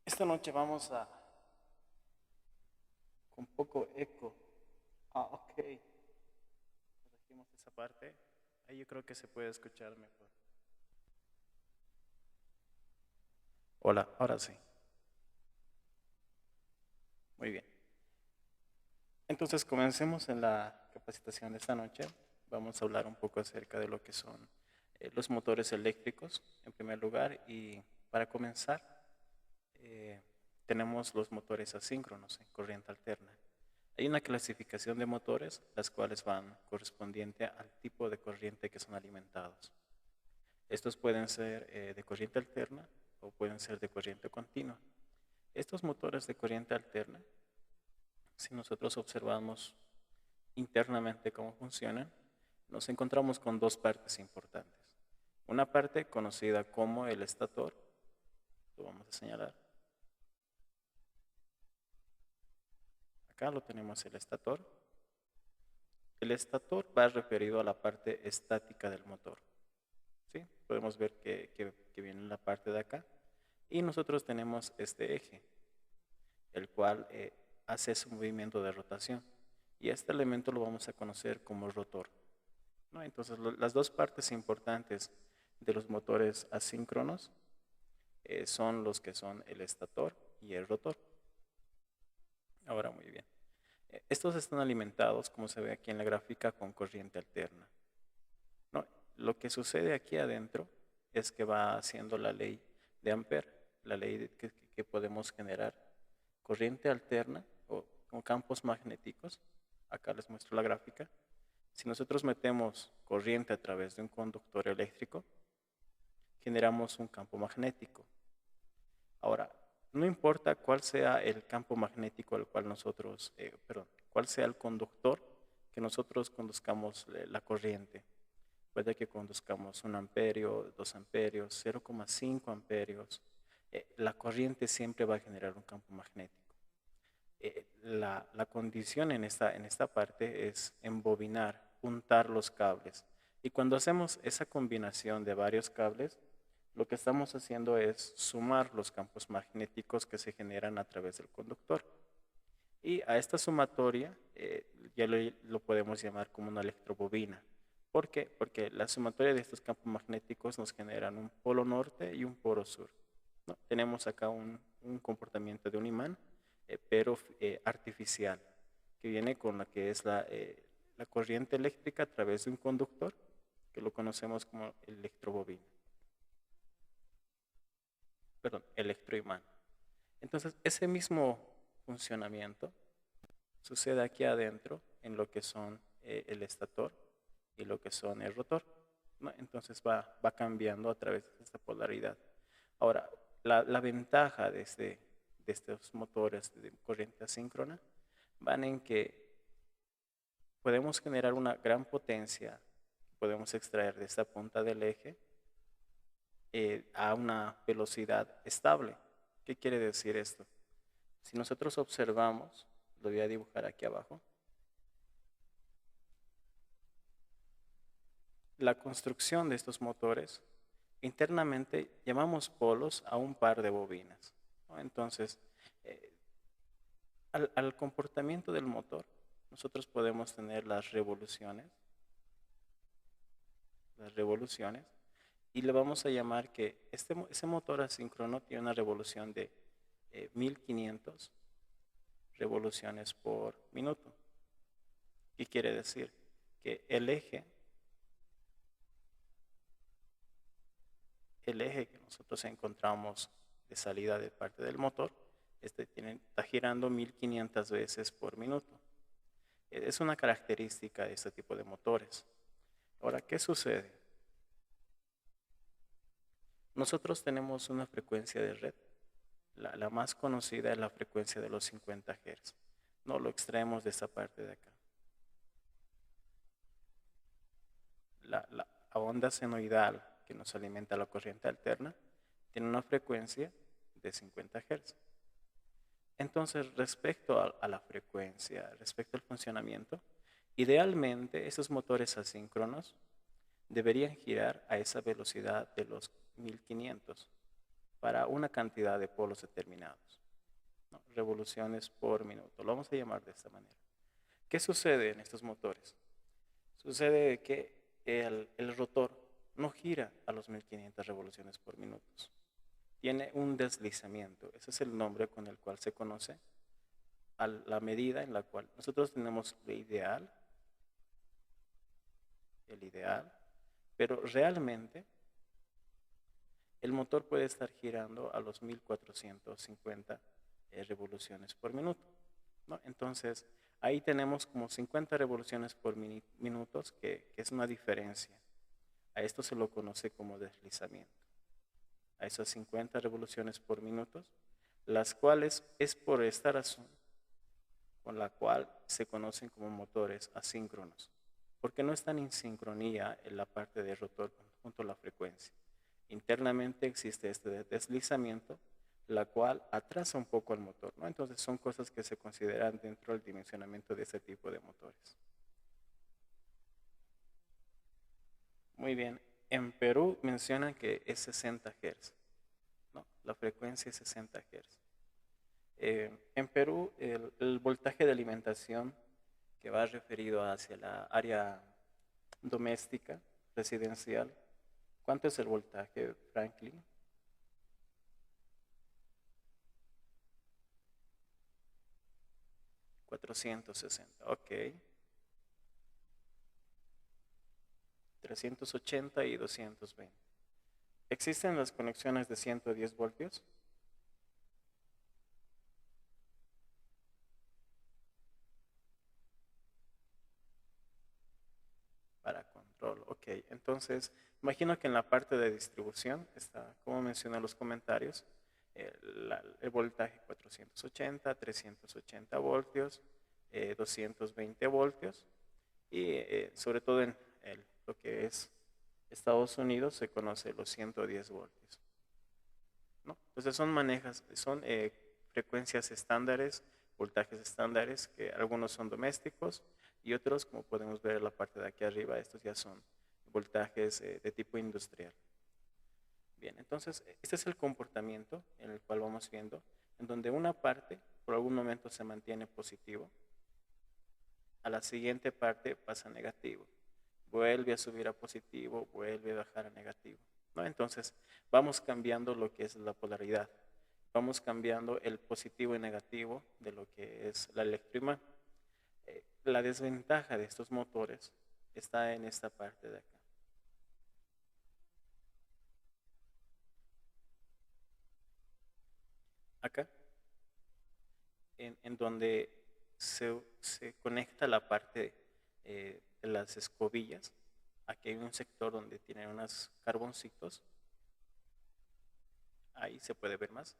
Esta noche vamos a, con poco eco. Ok. Corregimos esa parte. Ahí yo creo que se puede escuchar mejor. Hola, ahora sí. Muy bien. Entonces comencemos en la capacitación de esta noche. Vamos a hablar un poco acerca de lo que son los motores eléctricos, en primer lugar. Y para comenzar, eh, tenemos los motores asíncronos en corriente alterna. Hay una clasificación de motores, las cuales van correspondiente al tipo de corriente que son alimentados. Estos pueden ser de corriente alterna o pueden ser de corriente continua. Estos motores de corriente alterna, si nosotros observamos internamente cómo funcionan, nos encontramos con dos partes importantes. Una parte conocida como el estator, lo vamos a señalar. Acá lo tenemos el estator. El estator va referido a la parte estática del motor. ¿Sí? Podemos ver que viene en la parte de acá. Y nosotros tenemos este eje, el cual hace su movimiento de rotación. Y este elemento lo vamos a conocer como rotor, ¿no? Entonces, las dos partes importantes de los motores asíncronos son los que son el estator y el rotor. Ahora, muy bien. Estos están alimentados, como se ve aquí en la gráfica, con corriente alterna, ¿no? Lo que sucede aquí adentro es que va haciendo la ley de Ampere, la ley que podemos generar corriente alterna o campos magnéticos. Acá les muestro la gráfica. Si nosotros metemos corriente a través de un conductor eléctrico, generamos un campo magnético. Ahora, no importa cuál sea el campo magnético al cual nosotros, cuál sea el conductor que nosotros conduzcamos la corriente. Puede que conduzcamos 1 amperio, 2 amperios, 0,5 amperios. La corriente siempre va a generar un campo magnético. La condición en esta parte es embobinar, juntar los cables. Y cuando hacemos esa combinación de varios cables, lo que estamos haciendo es sumar los campos magnéticos que se generan a través del conductor. Y a esta sumatoria ya lo podemos llamar como una electrobobina. ¿Por qué? Porque la sumatoria de estos campos magnéticos nos generan un polo norte y un polo sur, ¿no? Tenemos acá un comportamiento de un imán, pero artificial, que viene con la que es la corriente eléctrica a través de un conductor, que lo conocemos como electrobobina. Perdón, electroimán. Entonces, ese mismo funcionamiento sucede aquí adentro en lo que son el estator y lo que son el rotor, ¿no? Entonces va cambiando a través de esta polaridad. Ahora, la ventaja de estos motores de corriente asíncrona van en que podemos generar una gran potencia que podemos extraer de esta punta del eje a una velocidad estable. ¿Qué quiere decir esto? Si nosotros observamos, lo voy a dibujar aquí abajo, la construcción de estos motores, internamente llamamos polos a un par de bobinas, ¿no? Entonces, eh, al comportamiento del motor, nosotros podemos tener las revoluciones, y le vamos a llamar que ese motor asíncrono tiene una revolución de 1500 revoluciones por minuto. ¿Qué quiere decir? Que el eje que nosotros encontramos de salida de parte del motor, está girando 1500 veces por minuto. Es una característica de este tipo de motores. Ahora, ¿qué sucede? Nosotros tenemos una frecuencia de red. La más conocida es la frecuencia de los 50 Hz. No lo extraemos de esta parte de acá. La onda senoidal que nos alimenta la corriente alterna tiene una frecuencia de 50 Hz. Entonces, respecto a la frecuencia, respecto al funcionamiento, idealmente esos motores asíncronos deberían girar a esa velocidad de los 1500. para una cantidad de polos determinados, ¿no? Revoluciones por minuto. Lo vamos a llamar de esta manera. ¿Qué sucede en estos motores? Sucede que el rotor no gira a los 1500 revoluciones por minuto. Tiene un deslizamiento. Ese es el nombre con el cual se conoce a la medida en la cual nosotros tenemos el ideal, pero realmente el motor puede estar girando a los 1450 revoluciones por minuto, ¿no? Entonces, ahí tenemos como 50 revoluciones por minuto, que es una diferencia. A esto se lo conoce como deslizamiento. A esas 50 revoluciones por minuto, las cuales es por esta razón con la cual se conocen como motores asíncronos, porque no están en sincronía en la parte del rotor junto a la frecuencia. Internamente existe este deslizamiento, la cual atrasa un poco al motor, ¿no? Entonces son cosas que se consideran dentro del dimensionamiento de este tipo de motores. Muy bien, en Perú mencionan que es 60 Hz, ¿no? La frecuencia es 60 Hz. En Perú, el voltaje de alimentación que va referido hacia la área doméstica, residencial, ¿cuánto es el voltaje, Franklin? 460, ok. 380 y 220. ¿Existen las conexiones de 110 voltios? Para control, ok. Entonces, imagino que en la parte de distribución está, como mencioné en los comentarios, el voltaje 480, 380 voltios, 220 voltios y sobre todo en lo que es Estados Unidos se conoce los 110 voltios, ¿no? Entonces son frecuencias estándares, voltajes estándares, que algunos son domésticos y otros, como podemos ver en la parte de aquí arriba, estos ya son voltajes de tipo industrial. Bien, entonces este es el comportamiento en el cual vamos viendo, en donde una parte por algún momento se mantiene positivo, a la siguiente parte pasa a negativo, vuelve a subir a positivo, vuelve a bajar a negativo, ¿no? Entonces vamos cambiando lo que es la polaridad, vamos cambiando el positivo y negativo de lo que es la electroimán. La desventaja de estos motores está en esta parte de acá. Acá, en donde se conecta la parte de las escobillas. Aquí hay un sector donde tienen unos carboncitos. Ahí se puede ver más.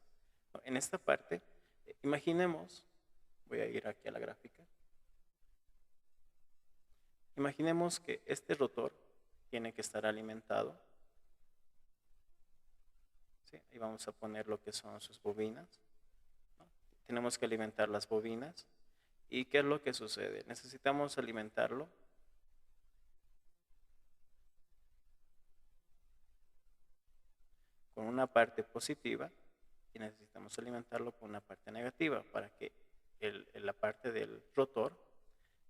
En esta parte, imaginemos, voy a ir aquí a la gráfica. Imaginemos que este rotor tiene que estar alimentado. ¿Sí? Y vamos a poner lo que son sus bobinas, ¿no? Tenemos que alimentar las bobinas. ¿Y qué es lo que sucede? Necesitamos alimentarlo con una parte positiva y necesitamos alimentarlo con una parte negativa para que la parte del rotor,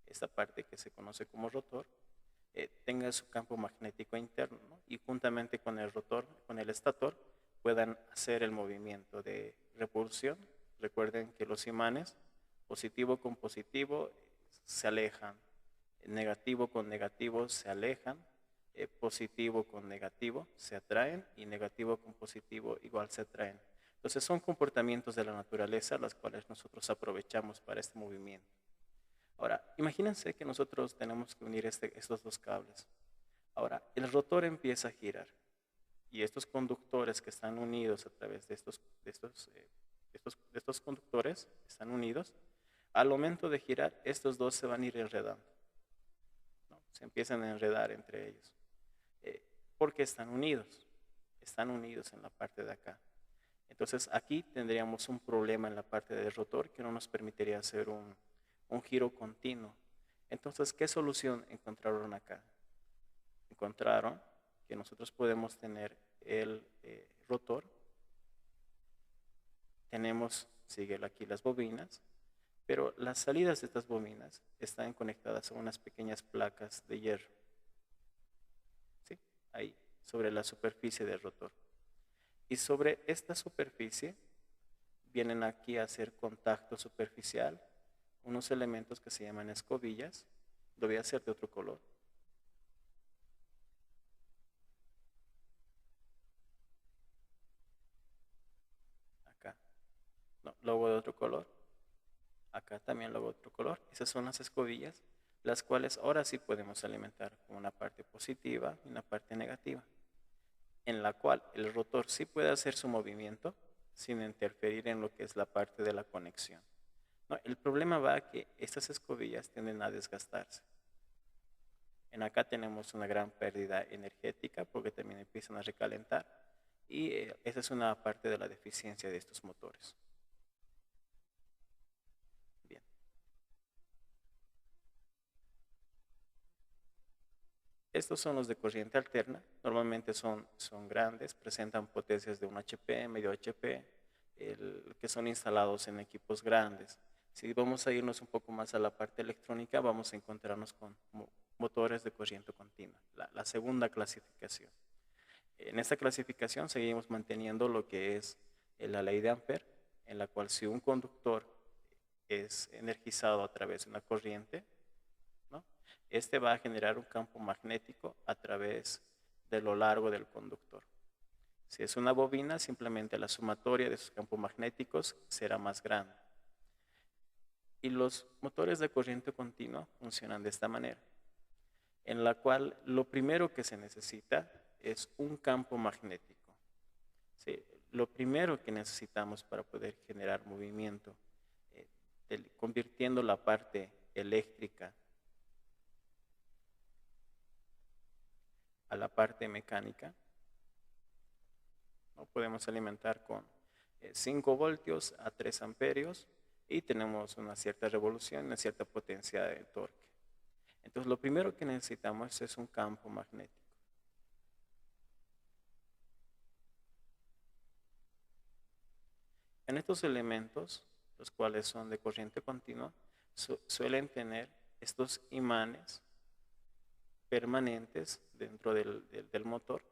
esta parte que se conoce como rotor, tenga su campo magnético interno, ¿no? Y juntamente con el rotor, con el estator, puedan hacer el movimiento de repulsión. Recuerden que los imanes, positivo con positivo, se alejan, negativo con negativo se alejan, positivo con negativo se atraen y negativo con positivo igual se atraen. Entonces son comportamientos de la naturaleza las cuales nosotros aprovechamos para este movimiento. Ahora, imagínense que nosotros tenemos que unir estos dos cables. Ahora, el rotor empieza a girar y estos conductores que están unidos a través de estos conductores, están unidos, al momento de girar, estos dos se van a ir enredando, ¿no? Se empiezan a enredar entre ellos. Porque están unidos en la parte de acá. Entonces aquí tendríamos un problema en la parte del rotor que no nos permitiría hacer un giro continuo. Entonces, ¿qué solución encontraron acá? Encontraron que nosotros podemos tener el rotor tenemos, sigue aquí las bobinas, pero las salidas de estas bobinas están conectadas a unas pequeñas placas de hierro. ¿Sí? Ahí, sobre la superficie del rotor. Y sobre esta superficie vienen aquí a hacer contacto superficial unos elementos que se llaman escobillas. Lo voy a hacer de otro color. Acá. No, lo hago de otro color. Acá también lo hago de otro color. Esas son las escobillas, las cuales ahora sí podemos alimentar con una parte positiva y una parte negativa, en la cual el rotor sí puede hacer su movimiento sin interferir en lo que es la parte de la conexión. No, el problema va a que estas escobillas tienden a desgastarse. En acá tenemos una gran pérdida energética porque también empiezan a recalentar y esa es una parte de la deficiencia de estos motores. Bien. Estos son los de corriente alterna. Normalmente son grandes, presentan potencias de 1 HP, medio HP, que son instalados en equipos grandes. Si vamos a irnos un poco más a la parte electrónica, vamos a encontrarnos con motores de corriente continua, la segunda clasificación. En esta clasificación seguimos manteniendo lo que es la ley de Ampere, en la cual si un conductor es energizado a través de una corriente, ¿no? Este va a generar un campo magnético a través de lo largo del conductor. Si es una bobina, simplemente la sumatoria de sus campos magnéticos será más grande. Y los motores de corriente continua funcionan de esta manera, en la cual lo primero que se necesita es un campo magnético. ¿Sí? Lo primero que necesitamos para poder generar movimiento, convirtiendo la parte eléctrica a la parte mecánica, ¿no? Podemos alimentar con 5 voltios a 3 amperios y tenemos una cierta revolución, una cierta potencia de torque. Entonces, lo primero que necesitamos es un campo magnético. En estos elementos, los cuales son de corriente continua, suelen tener estos imanes permanentes dentro del motor,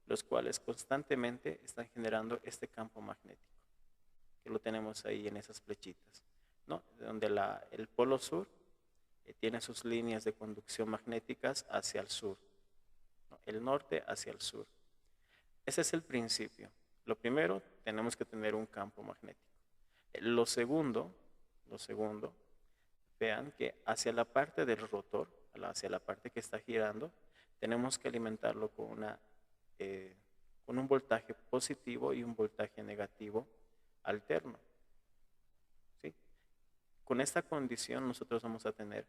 los cuales constantemente están generando este campo magnético, que lo tenemos ahí en esas flechitas, ¿no? Donde el polo sur tiene sus líneas de conducción magnéticas hacia el sur, ¿no? El norte hacia el sur. Ese es el principio. Lo primero, tenemos que tener un campo magnético. Lo segundo, vean que hacia la parte del rotor, hacia la parte que está girando, tenemos que alimentarlo con un voltaje positivo y un voltaje negativo alterno. ¿Sí? Con esta condición nosotros vamos a tener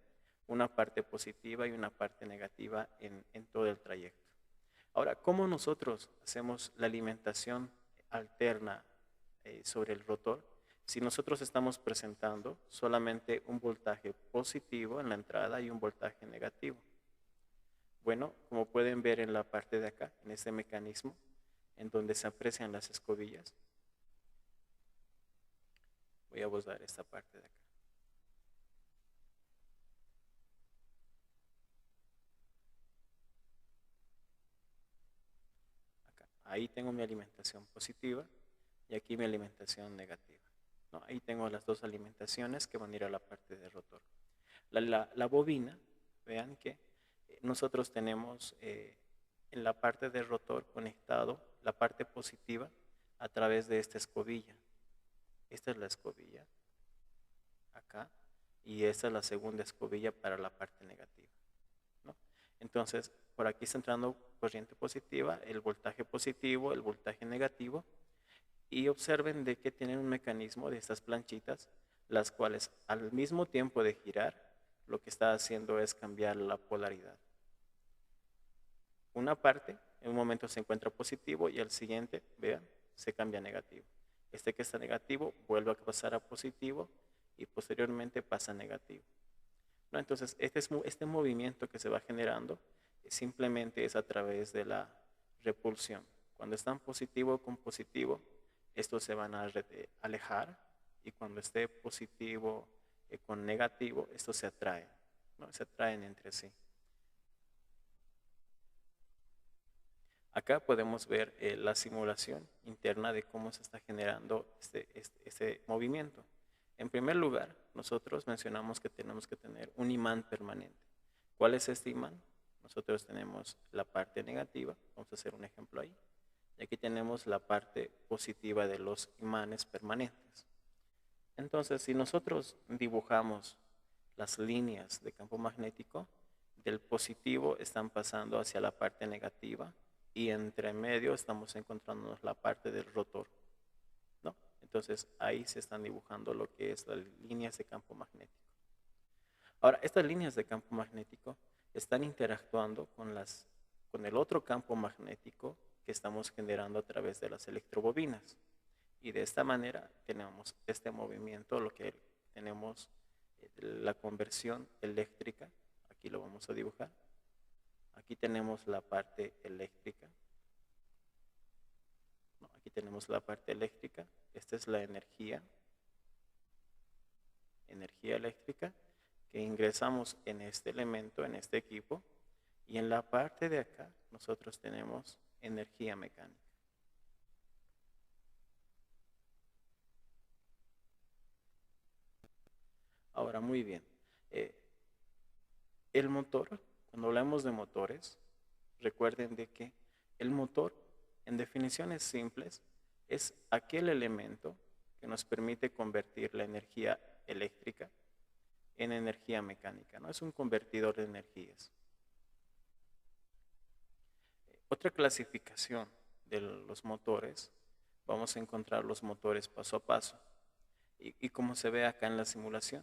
una parte positiva y una parte negativa en todo el trayecto. Ahora, ¿cómo nosotros hacemos la alimentación alterna sobre el rotor? Si nosotros estamos presentando solamente un voltaje positivo en la entrada y un voltaje negativo. Bueno, como pueden ver en la parte de acá, en este mecanismo, en donde se aprecian las escobillas, voy a botar esta parte de acá. Ahí tengo mi alimentación positiva y aquí mi alimentación negativa. ¿No? Ahí tengo las dos alimentaciones que van a ir a la parte del rotor. La bobina, vean que nosotros tenemos en la parte del rotor conectado la parte positiva a través de esta escobilla. Esta es la escobilla, acá, y esta es la segunda escobilla para la parte negativa, ¿no? Entonces, por aquí está entrando corriente positiva, el voltaje positivo, el voltaje negativo, y observen de que tienen un mecanismo de estas planchitas, las cuales al mismo tiempo de girar, lo que está haciendo es cambiar la polaridad. Una parte en un momento se encuentra positivo y al siguiente, vean, se cambia a negativo. Este que está negativo vuelve a pasar a positivo y posteriormente pasa a negativo, ¿no? Entonces, este movimiento que se va generando simplemente es a través de la repulsión. Cuando están positivo con positivo, estos se van a alejar y cuando esté positivo con negativo, estos se atraen, ¿no? Se atraen entre sí. Acá podemos ver la simulación interna de cómo se está generando este movimiento. En primer lugar, nosotros mencionamos que tenemos que tener un imán permanente. ¿Cuál es este imán? Nosotros tenemos la parte negativa, vamos a hacer un ejemplo ahí, y aquí tenemos la parte positiva de los imanes permanentes. Entonces, si nosotros dibujamos las líneas de campo magnético, del positivo están pasando hacia la parte negativa y entre medio estamos encontrándonos la parte del rotor, ¿no? Entonces, ahí se están dibujando lo que es las líneas de campo magnético. Ahora, estas líneas de campo magnético están interactuando con el otro campo magnético que estamos generando a través de las electrobobinas. Y de esta manera tenemos este movimiento, lo que tenemos la conversión eléctrica. Aquí lo vamos a dibujar. Aquí tenemos la parte eléctrica. No, aquí tenemos la parte eléctrica. Esta es la energía eléctrica que ingresamos en este elemento, en este equipo. Y en la parte de acá nosotros tenemos energía mecánica. Ahora, muy bien. El motor, cuando hablamos de motores, recuerden de que el motor, en definiciones simples, es aquel elemento que nos permite convertir la energía eléctrica en energía mecánica, ¿no? Es un convertidor de energías. Otra clasificación de los motores, vamos a encontrar los motores paso a paso. Y como se ve acá en la simulación,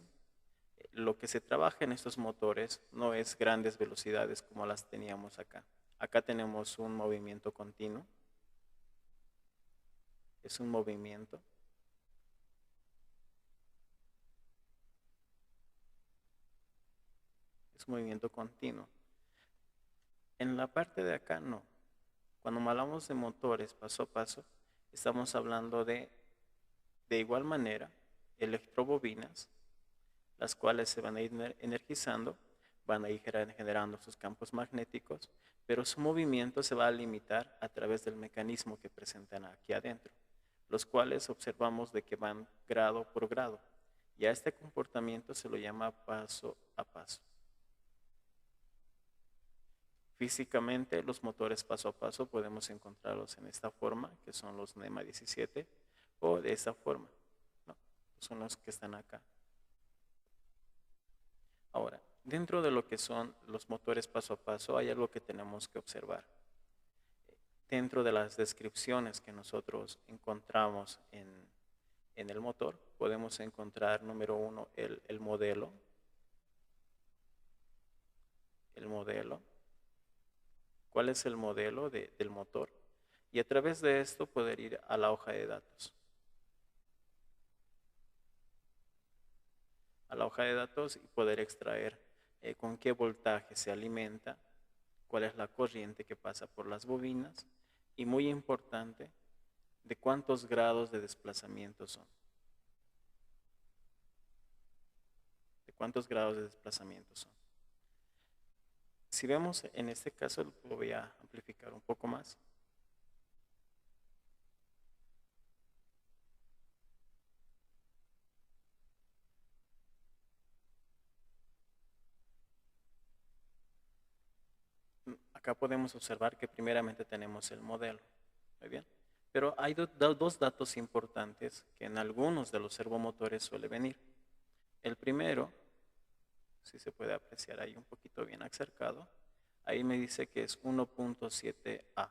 lo que se trabaja en estos motores no es grandes velocidades como las teníamos acá. Acá tenemos un movimiento continuo. Es un movimiento. Es un movimiento continuo. En la parte de acá no. Cuando hablamos de motores paso a paso, estamos hablando de igual manera, electrobobinas, las cuales se van a ir energizando, van a ir generando sus campos magnéticos, pero su movimiento se va a limitar a través del mecanismo que presentan aquí adentro, los cuales observamos de que van grado por grado. Y a este comportamiento se lo llama paso a paso. Físicamente, los motores paso a paso podemos encontrarlos en esta forma, que son los NEMA 17, o de esta forma, ¿no? Son los que están acá. Ahora, dentro de lo que son los motores paso a paso, hay algo que tenemos que observar. Dentro de las descripciones que nosotros encontramos en el motor, podemos encontrar, número uno, el modelo. El modelo. ¿Cuál es el modelo del motor? Y a través de esto poder ir a la hoja de datos. A la hoja de datos y poder extraer con qué voltaje se alimenta, cuál es la corriente que pasa por las bobinas y, muy importante, de cuántos grados de desplazamiento son. De cuántos grados de desplazamiento son. Si vemos en este caso, lo voy a amplificar un poco más. Acá podemos observar que primeramente tenemos el modelo. Muy bien. Pero hay dos datos importantes que en algunos de los servomotores suele venir. El primero, si se puede apreciar ahí un poquito bien acercado, ahí me dice que es 1.7A.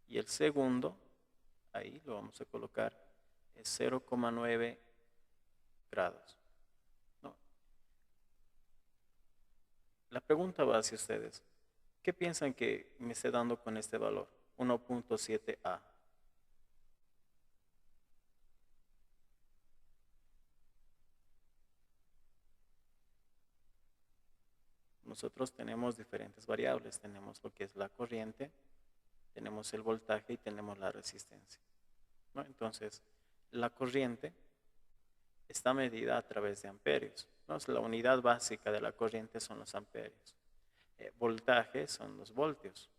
Y el segundo, ahí lo vamos a colocar, es 0,9 grados. ¿No? La pregunta va hacia ustedes. ¿Qué piensan que me esté dando con este valor? 1.7A. Nosotros tenemos diferentes variables. Tenemos lo que es la corriente, tenemos el voltaje y tenemos la resistencia, ¿no? Entonces, la corriente está medida a través de amperios, ¿no? La unidad básica de la corriente son los amperios. Voltaje son los voltios.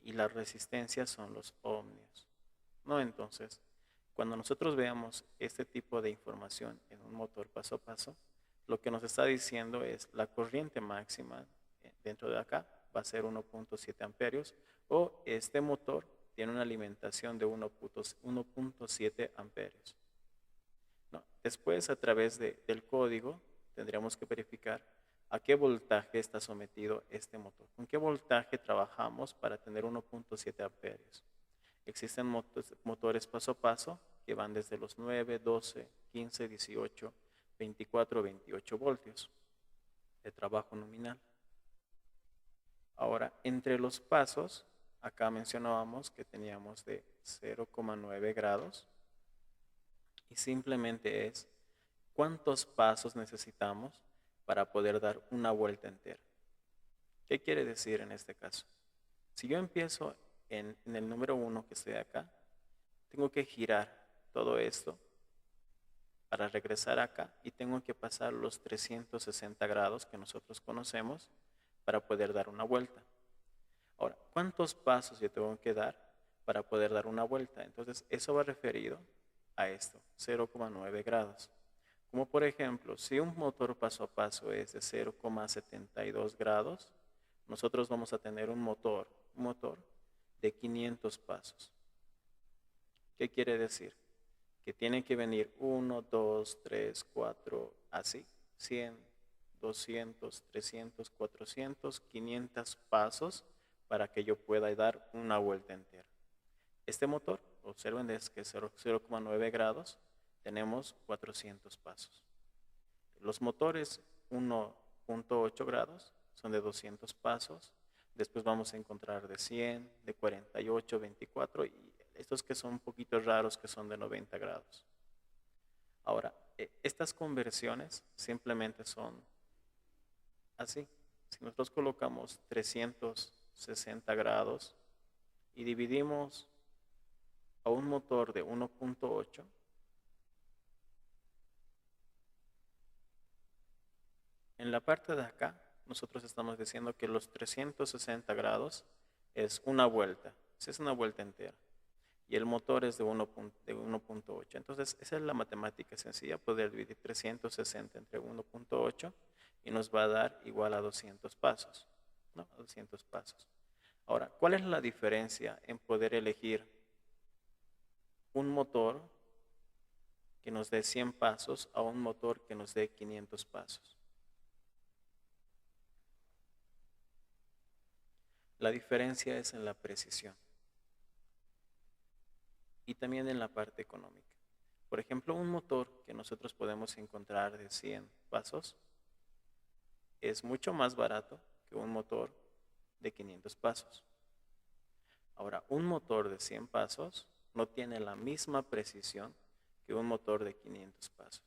Y la resistencia son los ohmios, ¿no? Entonces, cuando nosotros veamos este tipo de información en un motor paso a paso, lo que nos está diciendo es la corriente máxima dentro de acá va a ser 1.7 amperios o este motor tiene una alimentación de 1.7 amperios. ¿No? Después, a través del código, tendríamos que verificar a qué voltaje está sometido este motor. ¿Con qué voltaje trabajamos para tener 1.7 amperios? Existen motores paso a paso que van desde los 9, 12, 15, 18, 24, 28 voltios de trabajo nominal. Ahora, entre los pasos, acá mencionábamos que teníamos de 0,9 grados y simplemente es cuántos pasos necesitamos para poder dar una vuelta entera. ¿Qué quiere decir en este caso? Si yo empiezo en el número 1 que estoy acá, tengo que girar todo esto para regresar acá y tengo que pasar los 360 grados que nosotros conocemos para poder dar una vuelta. Ahora, ¿cuántos pasos yo tengo que dar para poder dar una vuelta? Entonces, eso va referido a esto, 0,9 grados. Como por ejemplo, si un motor paso a paso es de 0,72 grados, nosotros vamos a tener un motor de 500 pasos. ¿Qué quiere decir? Que tiene que venir 1, 2, 3, 4, así, 100, 200, 300, 400, 500 pasos para que yo pueda dar una vuelta entera. Este motor, observen, es que es 0,9 grados, tenemos 400 pasos. Los motores 1.8 grados son de 200 pasos. Después vamos a encontrar de 100, de 48, 24 y estos que son un poquito raros que son de 90 grados. Ahora, estas conversiones simplemente son así. Si nosotros colocamos 360 grados y dividimos a un motor de 1.8, en la parte de acá, nosotros estamos diciendo que los 360 grados es una vuelta, es una vuelta entera. Y el motor es de 1.8. Entonces, esa es la matemática sencilla, poder dividir 360 entre 1.8 y nos va a dar igual a 200 pasos, ¿no? A 200 pasos. Ahora, ¿cuál es la diferencia en poder elegir un motor que nos dé 100 pasos a un motor que nos dé 500 pasos? La diferencia es en la precisión y también en la parte económica. Por ejemplo, un motor que nosotros podemos encontrar de 100 pasos es mucho más barato que un motor de 500 pasos. Ahora, un motor de 100 pasos no tiene la misma precisión que un motor de 500 pasos.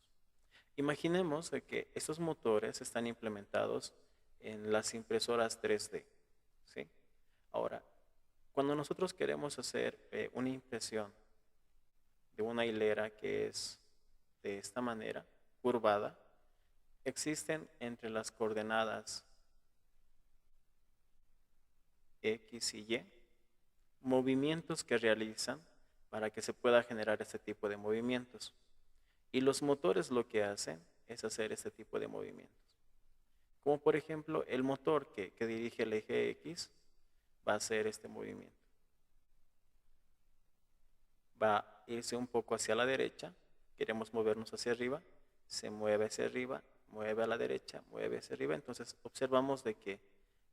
Imaginemos de que estos motores están implementados en las impresoras 3D, ¿sí? Ahora, cuando nosotros queremos hacer una impresión de una hilera que es de esta manera, curvada, existen entre las coordenadas X y Y movimientos que realizan para que se pueda generar este tipo de movimientos. Y los motores lo que hacen es hacer este tipo de movimientos. Como por ejemplo, el motor que dirige el eje X va a hacer este movimiento. Va a irse un poco hacia la derecha, queremos movernos hacia arriba, se mueve hacia arriba, mueve a la derecha, mueve hacia arriba. Entonces observamos de que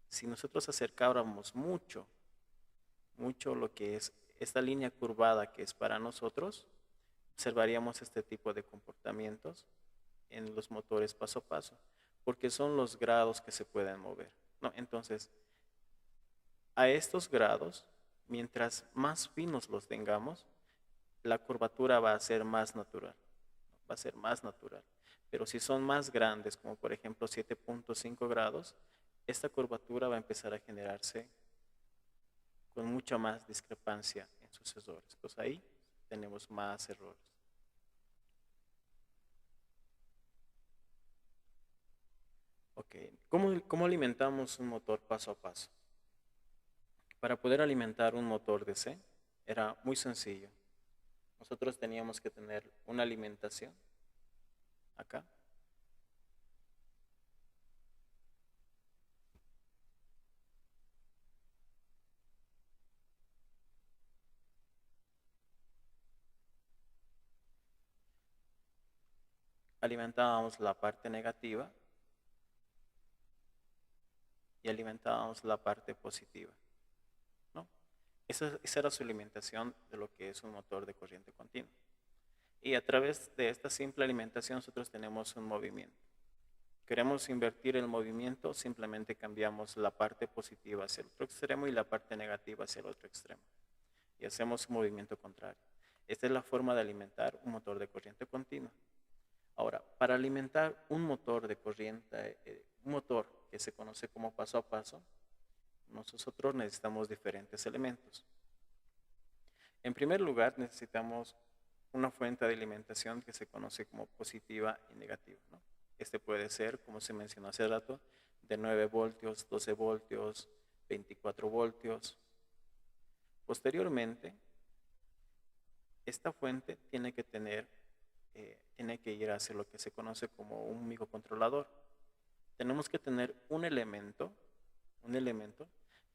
si nosotros acercáramos mucho lo que es esta línea curvada que es para nosotros, observaríamos este tipo de comportamientos en los motores paso a paso, porque son los grados que se pueden mover, ¿no? Entonces, a estos grados, mientras más finos los tengamos, la curvatura va a ser más natural, va a ser más natural. Pero si son más grandes, como por ejemplo 7.5 grados, esta curvatura va a empezar a generarse con mucha más discrepancia en sus errores. Pues ahí tenemos más errores. Ok, ¿cómo alimentamos un motor paso a paso? Para poder alimentar un motor DC era muy sencillo. Nosotros teníamos que tener una alimentación acá. Alimentábamos la parte negativa y alimentábamos la parte positiva, ¿no? Esa era su alimentación de lo que es un motor de corriente continua. Y a través de esta simple alimentación nosotros tenemos un movimiento. Queremos invertir el movimiento, simplemente cambiamos la parte positiva hacia el otro extremo y la parte negativa hacia el otro extremo. Y hacemos un movimiento contrario. Esta es la forma de alimentar un motor de corriente continua. Ahora, para alimentar un motor de corriente, un motor que se conoce como paso a paso, nosotros necesitamos diferentes elementos. En primer lugar, necesitamos una fuente de alimentación que se conoce como positiva y negativa, ¿no? Este puede ser, como se mencionó hace rato, de 9 voltios, 12 voltios, 24 voltios. Posteriormente, esta fuente tiene que ir hacia lo que se conoce como un microcontrolador. Tenemos que tener un elemento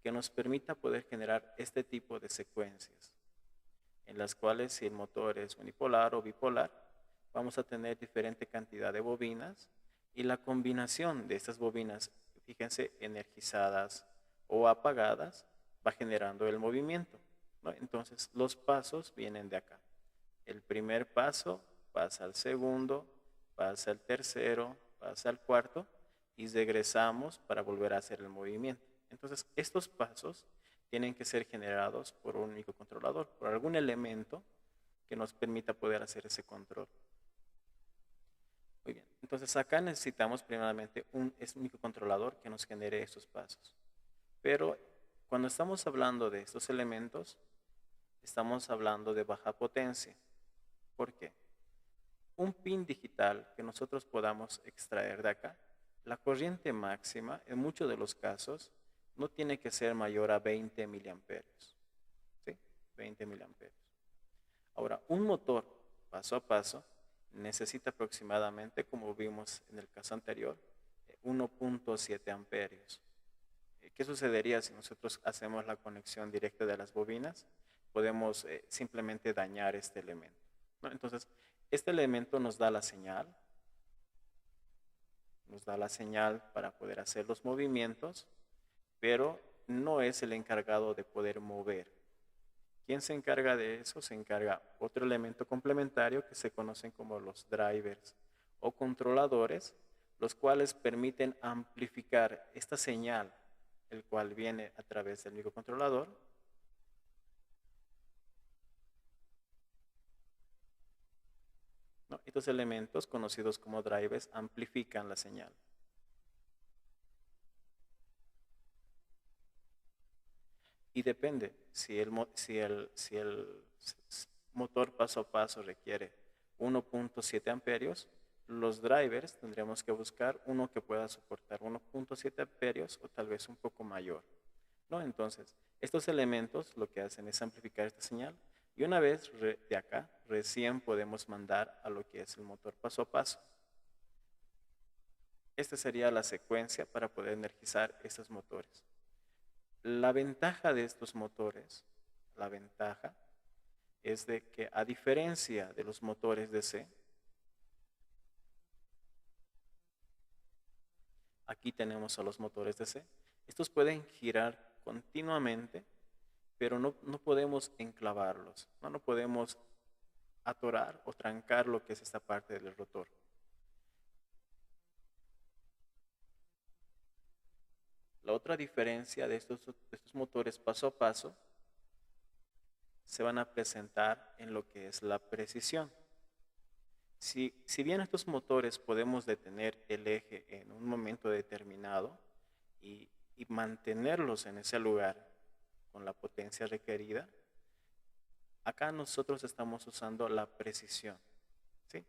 que nos permita poder generar este tipo de secuencias, en las cuales si el motor es unipolar o bipolar, vamos a tener diferente cantidad de bobinas y la combinación de estas bobinas, fíjense, energizadas o apagadas, va generando el movimiento, ¿no? Entonces los pasos vienen de acá. El primer paso pasa al segundo, pasa al tercero, pasa al cuarto y regresamos para volver a hacer el movimiento. Entonces estos pasos tienen que ser generados por un microcontrolador, por algún elemento que nos permita poder hacer ese control. Muy bien, entonces acá necesitamos primeramente un microcontrolador que nos genere estos pasos. Pero cuando estamos hablando de estos elementos, estamos hablando de baja potencia. ¿Por qué? Un pin digital que nosotros podamos extraer de acá, la corriente máxima en muchos de los casos no tiene que ser mayor a 20 miliamperios. ¿Sí? 20 miliamperios. Ahora, un motor paso a paso necesita aproximadamente, como vimos en el caso anterior, 1.7 amperios. ¿Qué sucedería si nosotros hacemos la conexión directa de las bobinas? Podemos simplemente dañar este elemento, ¿no? Entonces, este elemento nos da la señal para poder hacer los movimientos, pero no es el encargado de poder mover. ¿Quién se encarga de eso? Se encarga otro elemento complementario que se conocen como los drivers o controladores, los cuales permiten amplificar esta señal, el cual viene a través del microcontrolador, ¿no? Estos elementos, conocidos como drivers, amplifican la señal. Y depende, si el motor paso a paso requiere 1.7 amperios, los drivers tendremos que buscar uno que pueda soportar 1.7 amperios o tal vez un poco mayor, ¿no? Entonces, estos elementos lo que hacen es amplificar esta señal y una vez de acá, recién podemos mandar a lo que es el motor paso a paso. Esta sería la secuencia para poder energizar estos motores. La ventaja de estos motores, la ventaja es de que a diferencia de los motores DC, aquí tenemos a los motores DC, estos pueden girar continuamente, pero no podemos enclavarlos, no podemos atorar o trancar lo que es esta parte del rotor. La otra diferencia de estos motores paso a paso se van a presentar en lo que es la precisión. Si bien estos motores podemos detener el eje en un momento determinado y mantenerlos en ese lugar con la potencia requerida, acá nosotros estamos usando la precisión, ¿sí?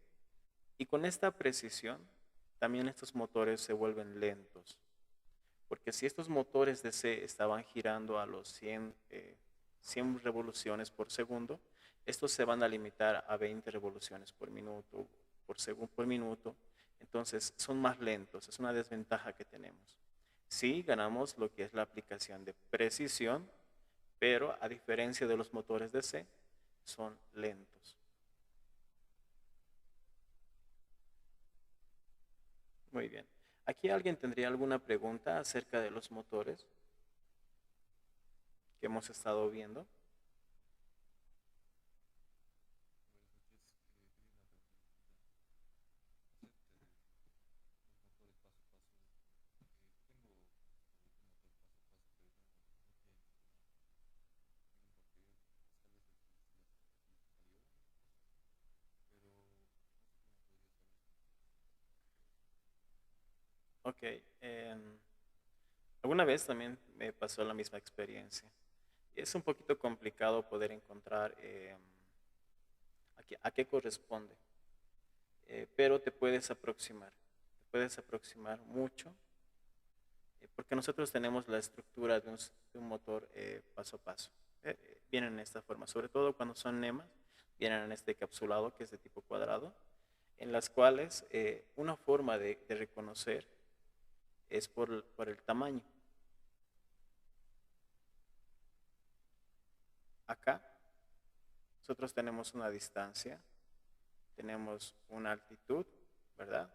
Y con esta precisión también estos motores se vuelven lentos. Porque si estos motores de C estaban girando a los 100 revoluciones por segundo, estos se van a limitar a 20 revoluciones por minuto, por minuto. Entonces son más lentos, es una desventaja que tenemos. Sí ganamos lo que es la aplicación de precisión, pero a diferencia de los motores de C, son lentos. Muy bien. ¿Aquí alguien tendría alguna pregunta acerca de los motores que hemos estado viendo? Ok. Alguna vez también me pasó la misma experiencia. Es un poquito complicado poder encontrar a qué corresponde, pero te puedes aproximar mucho, porque nosotros tenemos la estructura de un motor paso a paso. Vienen en esta forma, sobre todo cuando son nemas, vienen en este encapsulado que es de tipo cuadrado, en las cuales una forma de reconocer es por el tamaño. Acá nosotros tenemos una distancia, tenemos una altitud, ¿verdad?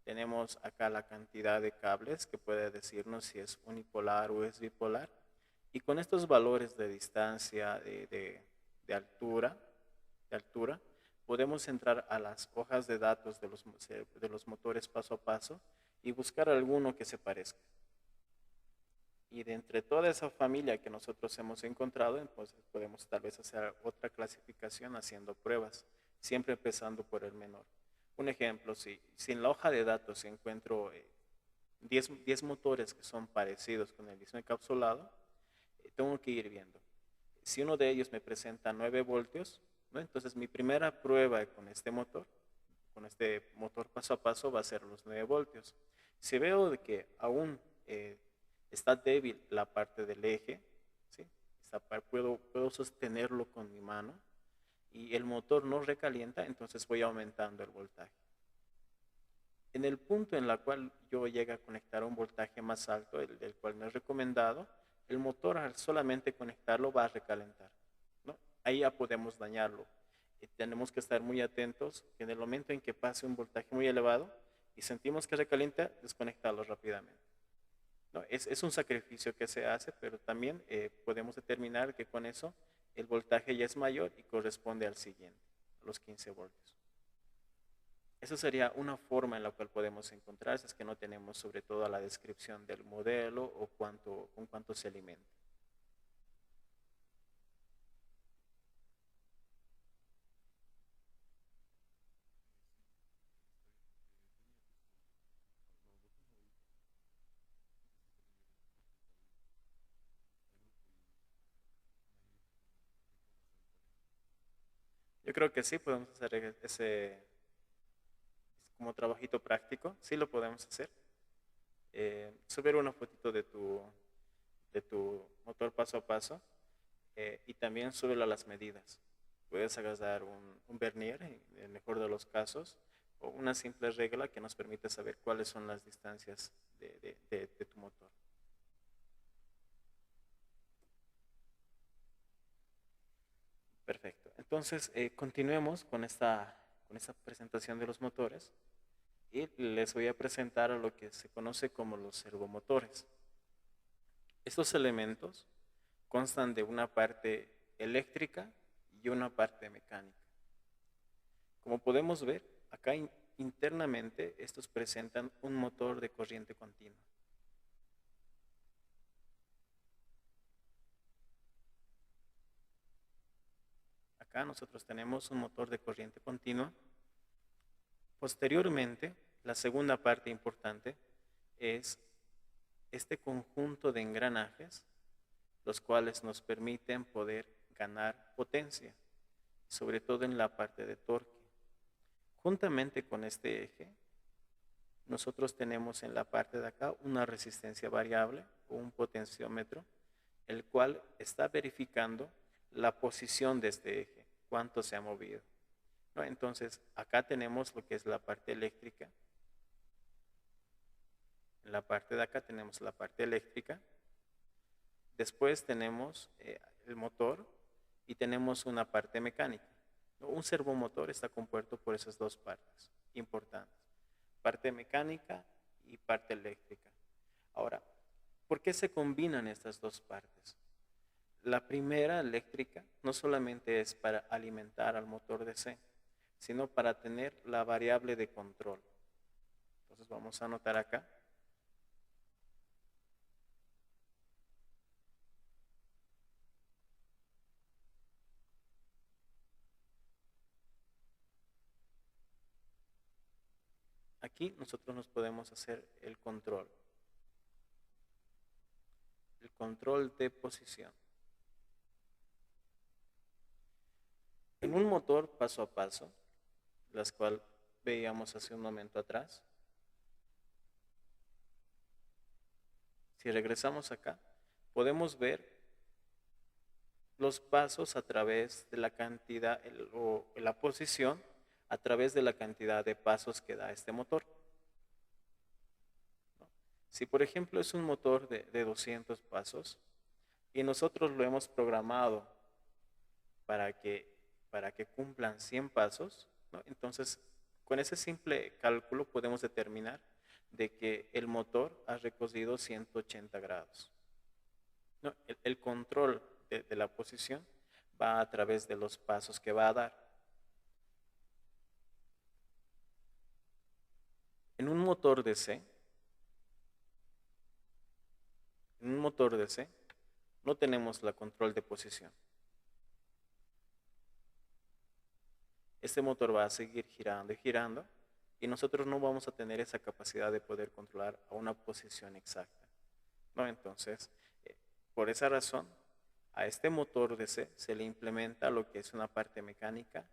Tenemos acá la cantidad de cables que puede decirnos si es unipolar o es bipolar. Y con estos valores de distancia, de altura, podemos entrar a las hojas de datos de los motores paso a paso y buscar alguno que se parezca. Y de entre toda esa familia que nosotros hemos encontrado, entonces podemos tal vez hacer otra clasificación haciendo pruebas, siempre empezando por el menor. Un ejemplo, si en la hoja de datos encuentro 10 motores que son parecidos con el mismo encapsulado, tengo que ir viendo. Si uno de ellos me presenta 9 voltios, ¿no? Entonces mi primera prueba con este motor paso a paso, va a ser los 9 voltios. Si veo de que aún está débil la parte del eje, ¿sí? Puedo sostenerlo con mi mano y el motor no recalienta, entonces voy aumentando el voltaje. En el punto en el cual yo llegue a conectar un voltaje más alto, el del cual me es recomendado, el motor al solamente conectarlo va a recalentar, ¿no? Ahí ya podemos dañarlo. Tenemos que estar muy atentos que en el momento en que pase un voltaje muy elevado y sentimos que recalienta, desconectarlo rápidamente. ¿No? Es un sacrificio que se hace, pero también podemos determinar que con eso el voltaje ya es mayor y corresponde al siguiente, a los 15 voltios. Esa sería una forma en la cual podemos encontrar, si es que no tenemos sobre todo la descripción del modelo o con cuánto se alimenta. Yo creo que sí podemos hacer ese como trabajito práctico, sí lo podemos hacer. Subir una fotito de tu motor paso a paso y también súbelo a las medidas. Puedes agarrar un vernier, en el mejor de los casos, o una simple regla que nos permite saber cuáles son las distancias de tu motor. Perfecto. Entonces, continuemos con esta presentación de los motores y les voy a presentar a lo que se conoce como los servomotores. Estos elementos constan de una parte eléctrica y una parte mecánica. Como podemos ver, acá internamente estos presentan un motor de corriente continua. Acá nosotros tenemos un motor de corriente continua. Posteriormente, la segunda parte importante es este conjunto de engranajes, los cuales nos permiten poder ganar potencia, sobre todo en la parte de torque. Juntamente con este eje, nosotros tenemos en la parte de acá una resistencia variable o un potenciómetro, el cual está verificando la posición de este eje, cuánto se ha movido, ¿no? Entonces, acá tenemos lo que es la parte eléctrica. En la parte de acá tenemos la parte eléctrica. Después tenemos el motor y tenemos una parte mecánica. Un servomotor está compuesto por esas dos partes importantes, parte mecánica y parte eléctrica. Ahora, ¿por qué se combinan estas dos partes? La primera, eléctrica, no solamente es para alimentar al motor DC, sino para tener la variable de control. Entonces vamos a anotar acá. Aquí nosotros nos podemos hacer el control de posición. En un motor paso a paso, las cual veíamos hace un momento atrás, si regresamos acá, podemos ver los pasos a través de la cantidad o la posición a través de la cantidad de pasos que da este motor. Si por ejemplo es un motor de 200 pasos y nosotros lo hemos programado para que cumplan 100 pasos, ¿no? Entonces con ese simple cálculo podemos determinar de que el motor ha recorrido 180 grados. ¿No? El control de la posición va a través de los pasos que va a dar. En un motor DC, no tenemos la control de posición. Este motor va a seguir girando y girando y nosotros no vamos a tener esa capacidad de poder controlar a una posición exacta, ¿no? Entonces, por esa razón, a este motor DC se le implementa lo que es una parte mecánica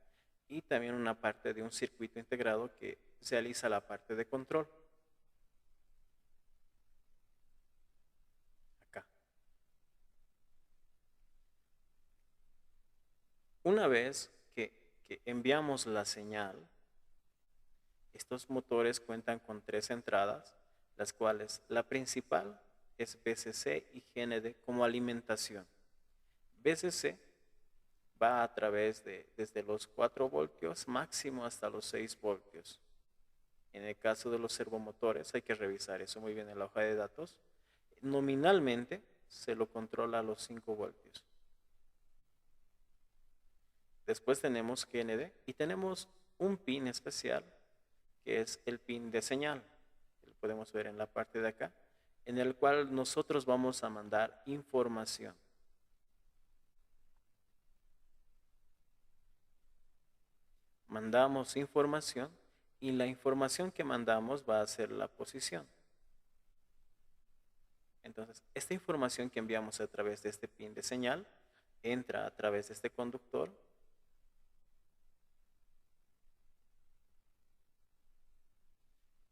y también una parte de un circuito integrado que realiza la parte de control. Acá. Una vez que enviamos la señal, estos motores cuentan con 3 entradas, las cuales la principal es BCC y GND como alimentación. BCC va a través de desde los 4 voltios máximo hasta los 6 voltios. En el caso de los servomotores hay que revisar eso muy bien en la hoja de datos. Nominalmente se lo controla a los 5 voltios. Después tenemos GND y tenemos un pin especial que es el pin de señal. Lo podemos ver en la parte de acá, en el cual nosotros vamos a mandar información. Mandamos información y la información que mandamos va a ser la posición. Entonces, esta información que enviamos a través de este pin de señal entra a través de este conductor.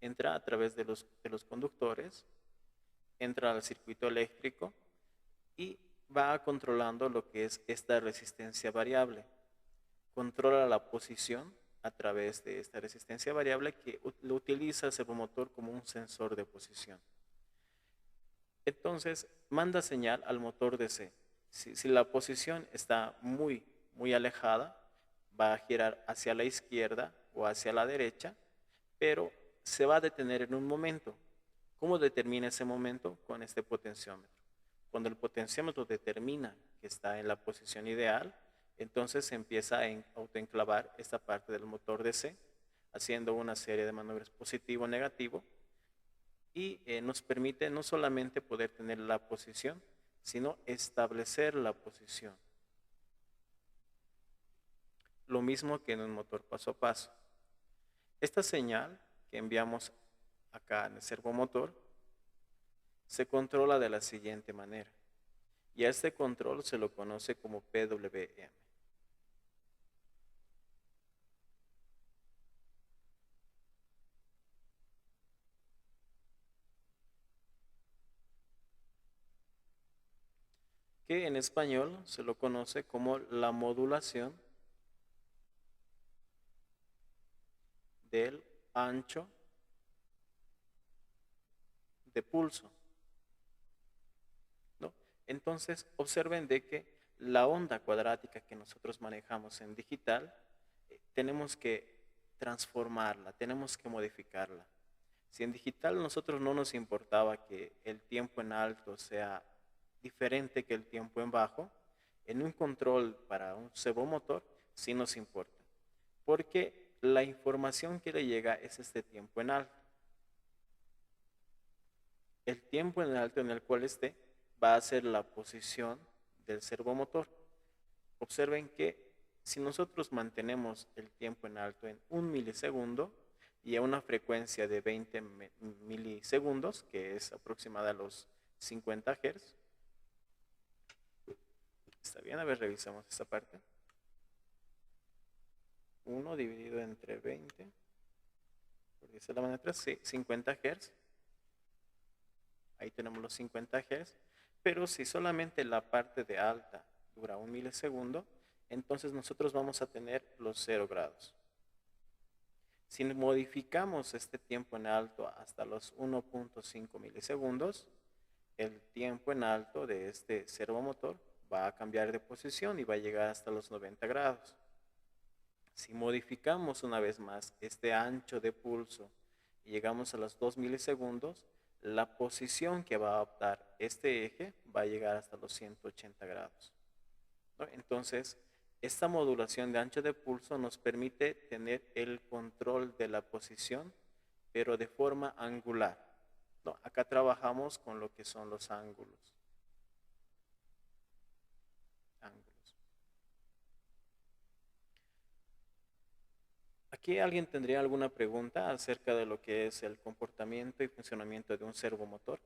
Entra a través de los conductores, entra al circuito eléctrico y va controlando lo que es esta resistencia variable. Controla la posición a través de esta resistencia variable que lo utiliza el servomotor como un sensor de posición. Entonces, manda señal al motor DC. Si la posición está muy alejada, va a girar hacia la izquierda o hacia la derecha, pero se va a detener en un momento. ¿Cómo determina ese momento? Con este potenciómetro. Cuando el potenciómetro determina que está en la posición ideal, entonces se empieza a autoenclavar esta parte del motor DC, haciendo una serie de maniobras positivo, negativo, y nos permite no solamente poder tener la posición, sino establecer la posición. Lo mismo que en un motor paso a paso. Esta señal que enviamos acá en el servomotor se controla de la siguiente manera. Y a este control se lo conoce como PWM. que en español se lo conoce como la modulación del ancho de pulso, ¿no? Entonces, observen de que la onda cuadrática que nosotros manejamos en digital, tenemos que transformarla, tenemos que modificarla. Si en digital nosotros no nos importaba que el tiempo en alto sea diferente que el tiempo en bajo, en un control para un servomotor sí nos importa, porque la información que le llega es este tiempo en alto. El tiempo en alto en el cual esté va a ser la posición del servomotor. Observen que si nosotros mantenemos el tiempo en alto en 1 milisegundo y a una frecuencia de 20 milisegundos, que es aproximada a los 50 Hz, ¿está bien? A ver, revisamos esta parte. 1 dividido entre 20, por decirlo de la manera 3, sí, 50 Hz. Ahí tenemos los 50 Hz. Pero si solamente la parte de alta dura 1 milisegundo, entonces nosotros vamos a tener los 0 grados. Si modificamos este tiempo en alto hasta los 1.5 milisegundos, el tiempo en alto de este servomotor va a cambiar de posición y va a llegar hasta los 90 grados. Si modificamos una vez más este ancho de pulso y llegamos a los 2 milisegundos, la posición que va a adoptar este eje va a llegar hasta los 180 grados, ¿no? Entonces, esta modulación de ancho de pulso nos permite tener el control de la posición, pero de forma angular, ¿no? Acá trabajamos con lo que son los ángulos. ¿Aquí alguien tendría alguna pregunta acerca de lo que es el comportamiento y funcionamiento de un servomotor?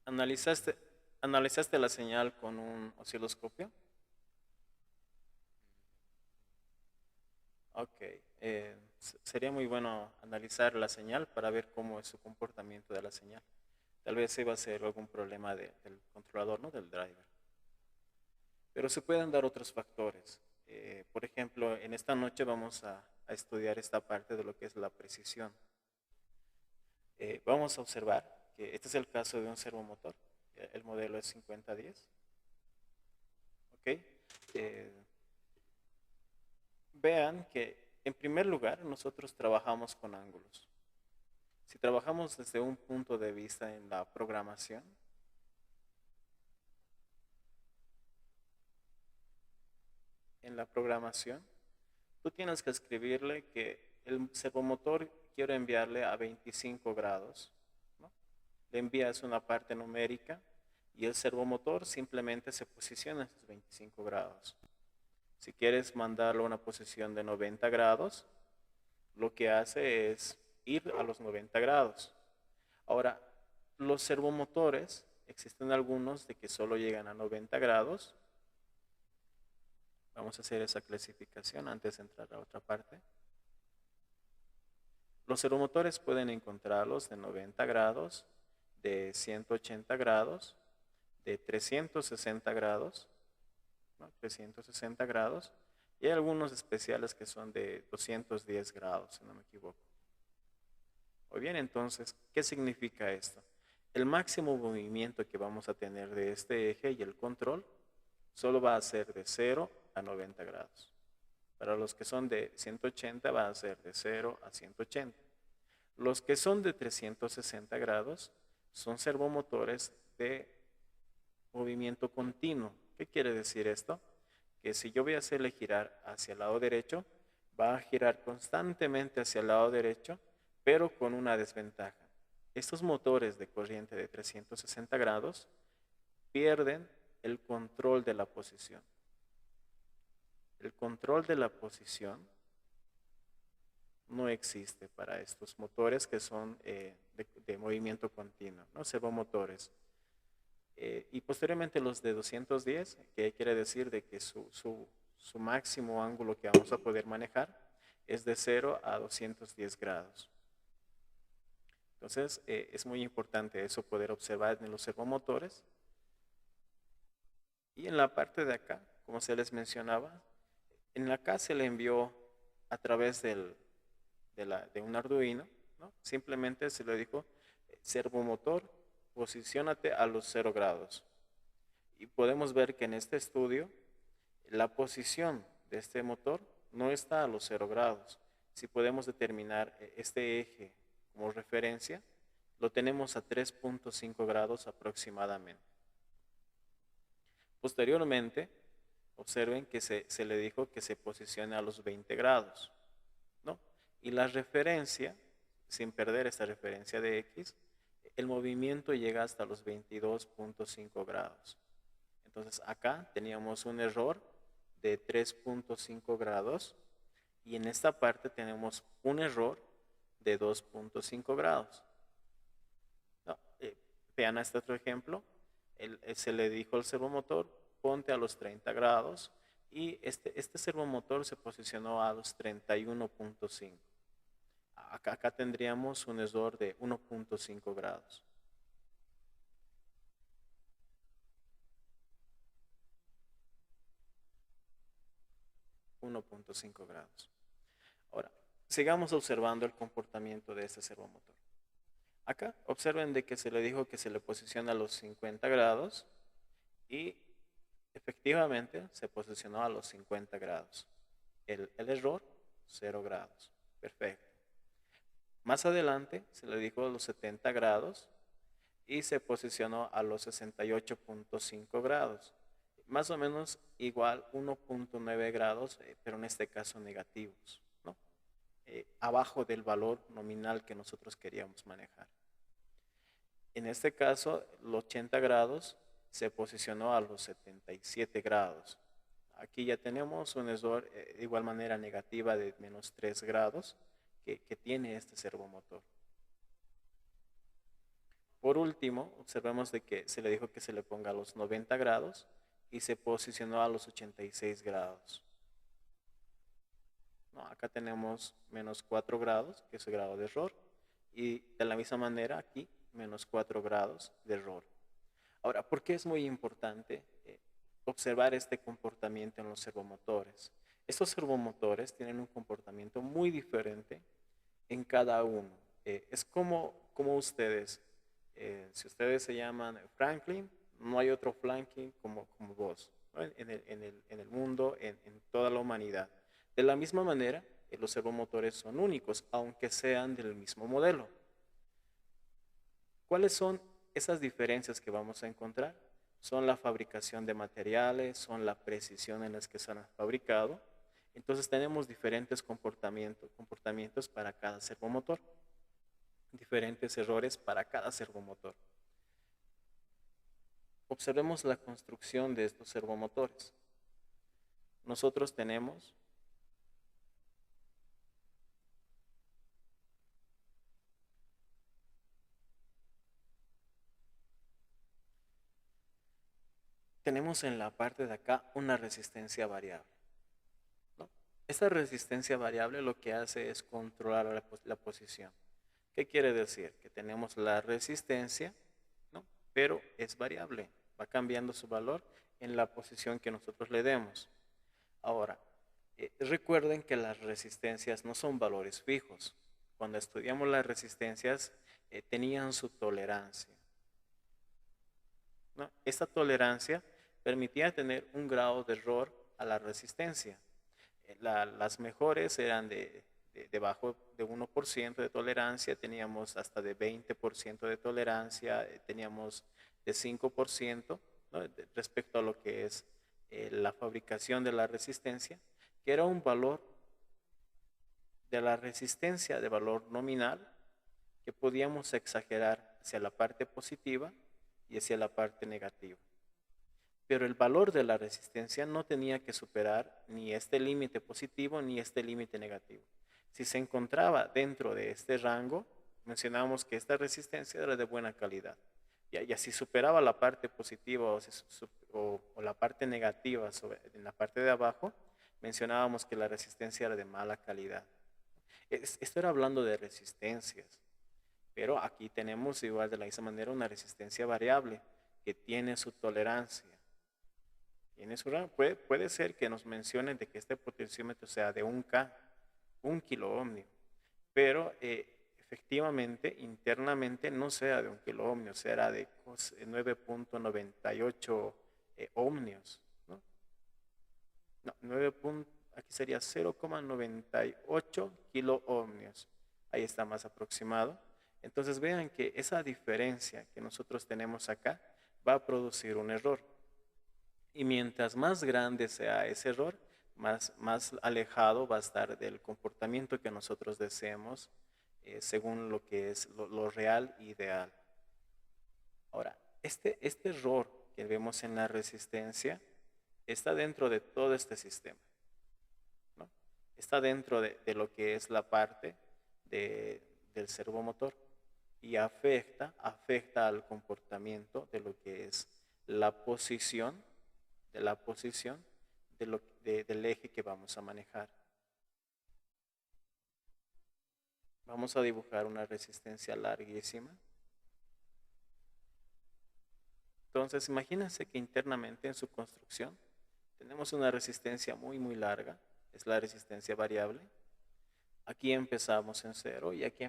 ¿Analizaste, analizaste la señal con un osciloscopio? Ok, sería muy bueno analizar la señal para ver cómo es su comportamiento de la señal. Tal vez iba a ser algún problema del controlador, ¿no? Del driver. Pero se pueden dar otros factores. Por ejemplo, en esta noche vamos a estudiar esta parte de lo que es la precisión. Vamos a observar que este es el caso de un servomotor. El modelo es 5010. ¿Ok? Vean que en primer lugar nosotros trabajamos con ángulos. Si trabajamos desde un punto de vista en la programación, tú tienes que escribirle que el servomotor quiero enviarle a 25 grados, ¿no? Le envías una parte numérica y el servomotor simplemente se posiciona en esos 25 grados. Si quieres mandarlo a una posición de 90 grados, lo que hace es ir a los 90 grados. Ahora, los servomotores, existen algunos de que solo llegan a 90 grados. Vamos a hacer esa clasificación antes de entrar a otra parte. Los servomotores pueden encontrarlos de 90 grados, de 180 grados, de 360 grados, ¿no? 360 grados, y hay algunos especiales que son de 210 grados, si no me equivoco. Muy bien, entonces, ¿qué significa esto? El máximo movimiento que vamos a tener de este eje y el control solo va a ser de 0 a 90 grados. Para los que son de 180 va a ser de 0 a 180. Los que son de 360 grados son servomotores de movimiento continuo. ¿Qué quiere decir esto? Que si yo voy a hacerle girar hacia el lado derecho, va a girar constantemente hacia el lado derecho, pero con una desventaja. Estos motores de corriente de 360 grados pierden el control de la posición. El control de la posición no existe para estos motores que son de movimiento continuo, ¿no? Servomotores. Y posteriormente los de 210, que quiere decir de que su máximo ángulo que vamos a poder manejar es de 0 a 210 grados. Entonces, es muy importante eso poder observar en los servomotores. Y en la parte de acá, como se les mencionaba, en acá se le envió a través de un Arduino, ¿no? Simplemente se le dijo, servomotor, posiciónate a los 0 grados. Y podemos ver que en este estudio, la posición de este motor no está a los 0 grados. Si podemos determinar este eje como referencia, lo tenemos a 3.5 grados aproximadamente. Posteriormente, observen que se le dijo que se posicione a los 20 grados, ¿no? Y la referencia, sin perder esta referencia de X, el movimiento llega hasta los 22.5 grados. Entonces acá teníamos un error de 3.5 grados y en esta parte tenemos un error de 2.5 grados. No, vean este otro ejemplo. Se le dijo al servomotor, ponte a los 30 grados y este servomotor se posicionó a los 31.5. Acá tendríamos un error de 1.5 grados. Ahora, sigamos observando el comportamiento de este servomotor. Acá observen de que se le dijo que se le posiciona a los 50 grados y efectivamente se posicionó a los 50 grados. El error, 0 grados. Perfecto. Más adelante se le dijo a los 70 grados y se posicionó a los 68.5 grados. Más o menos igual 1.9 grados, pero en este caso negativos, ¿no? Abajo del valor nominal que nosotros queríamos manejar. En este caso, los 80 grados se posicionó a los 77 grados. Aquí ya tenemos un error de igual manera negativa de menos 3 grados que tiene este servomotor. Por último, observemos de que se le dijo que se le ponga a los 90 grados y se posicionó a los 86 grados. No, acá tenemos menos 4 grados, que es el grado de error, y de la misma manera aquí, menos 4 grados de error. Ahora, ¿por qué es muy importante observar este comportamiento en los servomotores? Estos servomotores tienen un comportamiento muy diferente en cada uno. Es como ustedes, si ustedes se llaman Franklin, no hay otro Franklin como vos, ¿no? en el mundo, en toda la humanidad. De la misma manera, los servomotores son únicos, aunque sean del mismo modelo. ¿Cuáles son esas diferencias que vamos a encontrar? Son la fabricación de materiales, son la precisión en las que se han fabricado. Entonces tenemos diferentes comportamientos para cada servomotor, diferentes errores para cada servomotor. Observemos la construcción de estos servomotores. Nosotros tenemos en la parte de acá una resistencia variable, ¿no? Esta resistencia variable lo que hace es controlar la posición. ¿Qué quiere decir? Que tenemos la resistencia, ¿no? Pero es variable, va cambiando su valor en la posición que nosotros le demos. Ahora, recuerden que las resistencias no son valores fijos. Cuando estudiamos las resistencias, tenían su tolerancia, ¿no? Esta tolerancia permitía tener un grado de error a la resistencia. Las mejores eran debajo de 1% de tolerancia, teníamos hasta de 20% de tolerancia, teníamos de 5%, ¿no? Respecto a lo que es la fabricación de la resistencia, que era un valor de la resistencia de valor nominal que podíamos exagerar hacia la parte positiva y hacia la parte negativa. Pero el valor de la resistencia no tenía que superar ni este límite positivo ni este límite negativo. Si se encontraba dentro de este rango, mencionábamos que esta resistencia era de buena calidad. Y así superaba la parte positiva o la parte negativa en la parte de abajo, mencionábamos que la resistencia era de mala calidad. Esto era hablando de resistencias, pero aquí tenemos igual de la misma manera una resistencia variable que tiene su tolerancia. Puede ser que nos mencionen de que este potenciómetro sea de 1K, 1 kilo ohmio, pero efectivamente internamente no sea de 1 kilo ohmio, será de 9.98 ohmios, ¿no? No, aquí sería 0,98 kilo ohmios. Ahí está más aproximado. Entonces vean que esa diferencia que nosotros tenemos acá va a producir un error. Y mientras más grande sea ese error, más alejado va a estar del comportamiento que nosotros deseemos según lo que es lo real e ideal. Ahora, este error que vemos en la resistencia está dentro de todo este sistema, ¿no? Está dentro de lo que es la parte del servomotor y afecta al comportamiento de lo que es la posición del eje que vamos a manejar. Vamos a dibujar una resistencia larguísima. Entonces, imagínense que internamente en su construcción tenemos una resistencia muy, muy larga. Es la resistencia variable. Aquí empezamos en 0 y aquí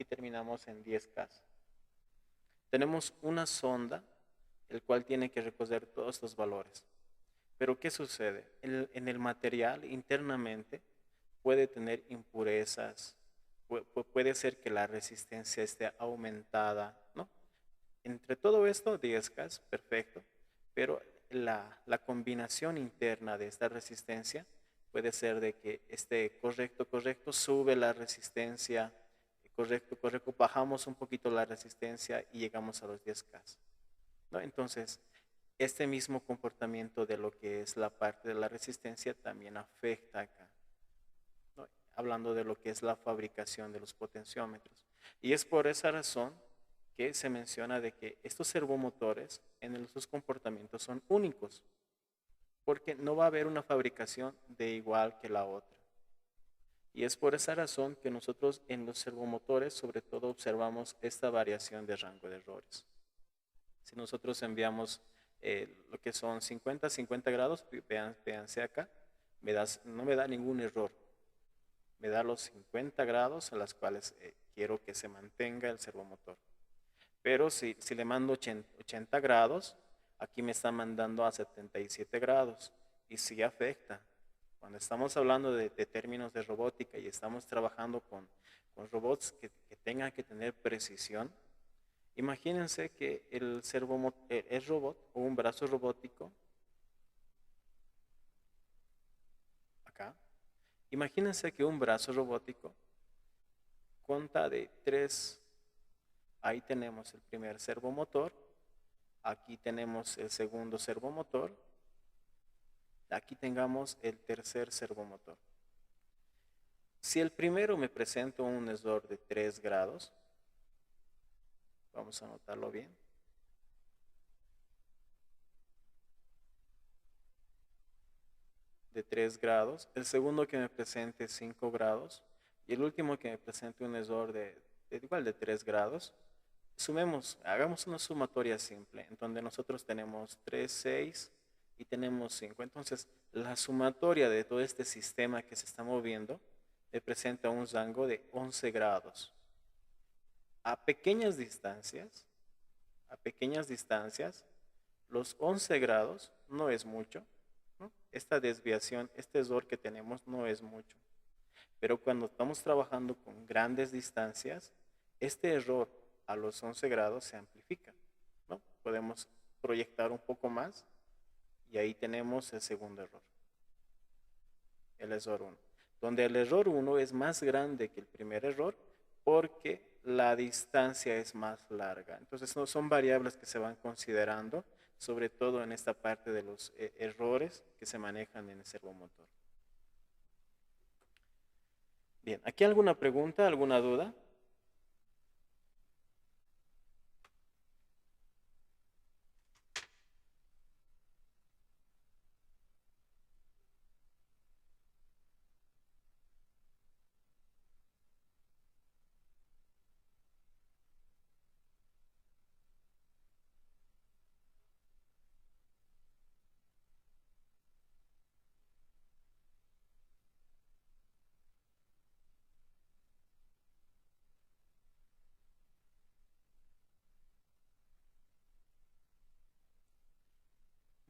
terminamos en 10K. Tenemos una sonda, el cual tiene que recoger todos estos valores. Pero ¿qué sucede? En el material internamente puede tener impurezas, puede ser que la resistencia esté aumentada, ¿no? Entre todo esto, 10K, perfecto, pero la combinación interna de esta resistencia puede ser de que esté correcto, sube la resistencia, correcto, bajamos un poquito la resistencia y llegamos a los 10K, ¿no? Entonces, este mismo comportamiento de lo que es la parte de la resistencia también afecta acá, ¿no? Hablando de lo que es la fabricación de los potenciómetros. Y es por esa razón que se menciona de que estos servomotores en sus comportamientos son únicos, porque no va a haber una fabricación de igual que la otra. Y es por esa razón que nosotros en los servomotores sobre todo observamos esta variación de rango de errores. Si nosotros enviamos lo que son 50 grados, véanse acá, no me da ningún error. Me da los 50 grados a las cuales quiero que se mantenga el servomotor. Pero si le mando 80 grados, aquí me está mandando a 77 grados y sí afecta. Cuando estamos hablando de términos de robótica y estamos trabajando con robots que tengan que tener precisión, imagínense que el robot o un brazo robótico, acá, imagínense que un brazo robótico consta de 3. Ahí tenemos el primer servomotor, aquí tenemos el segundo servomotor, aquí tengamos el tercer servomotor. Si el primero me presenta un error de 3 grados, vamos a anotarlo bien. De 3 grados, el segundo que me presente 5 grados y el último que me presente un error igual de 3 grados. Sumemos, hagamos una sumatoria simple en donde nosotros tenemos 3, 6 y tenemos 5. Entonces, la sumatoria de todo este sistema que se está moviendo me presenta un rango de 11 grados. A pequeñas distancias, los 11 grados no es mucho, ¿no? Esta desviación, este error que tenemos no es mucho. Pero cuando estamos trabajando con grandes distancias, este error a los 11 grados se amplifica, ¿no? Podemos proyectar un poco más y ahí tenemos el segundo error, el error 1. Donde el error 1 es más grande que el primer error porque la distancia es más larga. Entonces no son variables que se van considerando, sobre todo en esta parte de los errores que se manejan en el servomotor. Bien, ¿aquí alguna pregunta, alguna duda?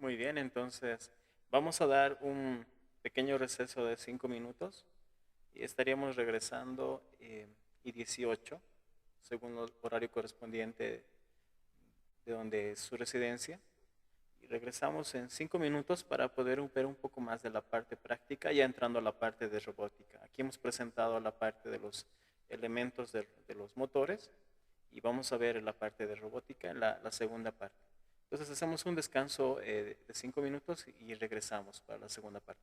Muy bien, entonces vamos a dar un pequeño receso de 5 minutos y estaríamos regresando y 18, según el horario correspondiente de donde es su residencia. Y regresamos en 5 minutos para poder ver un poco más de la parte práctica, ya entrando a la parte de robótica. Aquí hemos presentado la parte de los elementos de los motores y vamos a ver la parte de robótica en la segunda parte. Entonces hacemos un descanso de 5 minutos y regresamos para la segunda parte.